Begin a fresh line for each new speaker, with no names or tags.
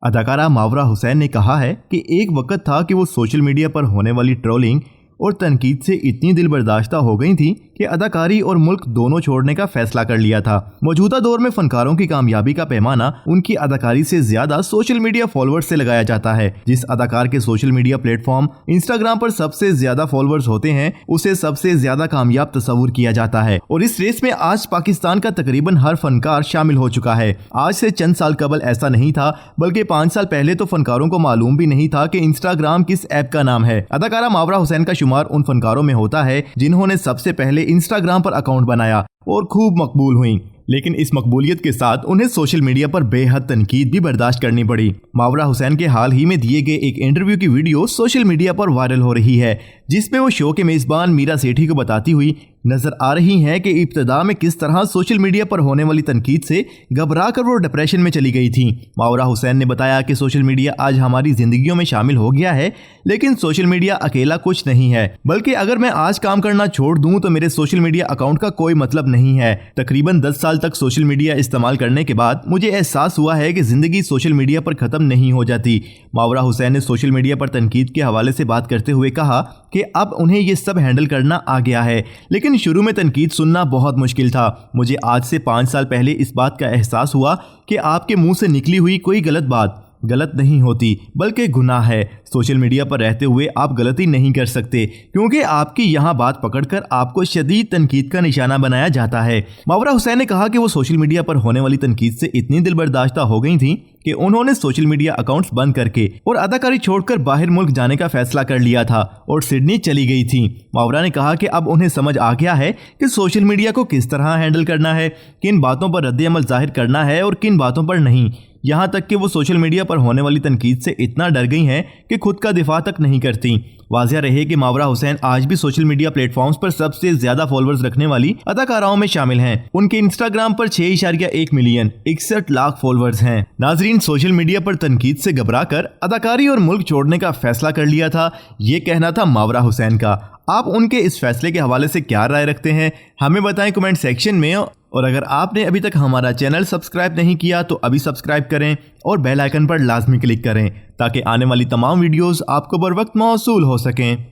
अदाकारा मावरा हुसैन ने कहा है कि एक वक्त था कि वो सोशल मीडिया पर होने वाली ट्रोलिंग और तनकीद से इतनी दिल बर्दाश्ता हो गई थी कि अदाकारी और मुल्क दोनों छोड़ने का फैसला कर लिया था। मौजूदा दौर में फनकारों की कामयाबी का पैमाना उनकी अदाकारी से ज्यादा सोशल मीडिया फॉलोअर्स से लगाया जाता है। जिस अदाकार के सोशल मीडिया प्लेटफॉर्म इंस्टाग्राम पर सबसे ज्यादा फॉलोअर्स होते हैं उसे सबसे ज्यादा कामयाब तस्वुर किया जाता है और इस रेस में आज पाकिस्तान का तकरीबन हर फनकार शामिल हो चुका है। आज से चंद साल कबल ऐसा नहीं था, बल्कि 5 साल पहले तो फनकारों को मालूम भी नहीं था कि इंस्टाग्राम किस ऐप का नाम है। अदाकारा मावरा हुसैन का शुमार उन फनकारों में होता है जिन्होंने सबसे पहले इंस्टाग्राम पर अकाउंट बनाया और खूब मकबूल हुई, लेकिन इस मकबूलियत के साथ उन्हें सोशल मीडिया पर बेहद तनकीद भी बर्दाश्त करनी पड़ी। मावरा हुसैन के हाल ही में दिए गए एक इंटरव्यू की वीडियो सोशल मीडिया पर वायरल हो रही है, जिसमें वो शो के मेजबान मीरा सेठी को बताती हुई नजर आ रही हैं कि इब्तिदा में किस तरह सोशल मीडिया पर होने वाली तनकीद से घबरा कर वो डिप्रेशन में चली गई थी। मावरा हुसैन ने बताया कि सोशल मीडिया आज हमारी जिंदगियों में शामिल हो गया है, लेकिन सोशल मीडिया अकेला कुछ नहीं है, बल्कि अगर मैं आज काम करना छोड़ दूं तो मेरे सोशल मीडिया अकाउंट का कोई मतलब नहीं है। तकरीबन 10 साल तक सोशल मीडिया इस्तेमाल करने के बाद मुझे एहसास हुआ है कि जिंदगी सोशल मीडिया पर खत्म नहीं हो जाती। मावरा हुसैन ने सोशल मीडिया पर तनकीद के हवाले से बात करते हुए कहा कि अब उन्हें ये सब हैंडल करना आ गया है, लेकिन शुरू में तनकीद सुनना बहुत मुश्किल था। मुझे आज से 5 साल पहले इस बात का एहसास हुआ कि आपके मुंह से निकली हुई कोई गलत बात गलत नहीं होती, बल्कि गुनाह है। सोशल मीडिया पर रहते हुए आप गलती नहीं कर सकते, क्योंकि आपकी यहाँ बात पकड़कर आपको शदीद तनकीद का निशाना बनाया जाता है। मावरा हुसैन ने कहा कि वो सोशल मीडिया पर होने वाली तनकीद से इतनी दिल बर्दाश्ता हो गई थी कि उन्होंने सोशल मीडिया अकाउंट्स बंद करके और अदाकारी छोड़कर बाहर मुल्क जाने का फैसला कर लिया था और सिडनी चली गई थी। मावरा ने कहा कि अब उन्हें समझ आ गया है कि सोशल मीडिया को किस तरह हैंडल करना है, किन बातों पर रद्द-ए-अमल जाहिर करना है और किन बातों पर नहीं। यहाँ तक कि वो सोशल मीडिया पर होने वाली तनकीद से इतना डर गई हैं कि खुद का दिफा तक नहीं करती। वाज़िया रहे कि मावरा हुसैन आज भी सोशल मीडिया प्लेटफॉर्म्स पर सबसे ज्यादा फॉलोअर्स रखने वाली अदाकाराओं में शामिल हैं। उनके इंस्टाग्राम पर 6.1 मिलियन 61 लाख फॉलोअर्स हैं। नाजरीन, सोशल मीडिया पर तनकीद से घबराकर अदाकारी और मुल्क छोड़ने का फैसला कर लिया था, ये कहना था मावरा हुसैन का। आप उनके इस फैसले के हवाले से क्या राय रखते हैं, हमें बताएं कमेंट सेक्शन में। और अगर आपने अभी तक हमारा चैनल सब्सक्राइब नहीं किया तो अभी सब्सक्राइब करें और बेल आइकन पर लाजमी क्लिक करें ताकि आने वाली तमाम वीडियोस आपको बर वक्त मौसूल हो सकें।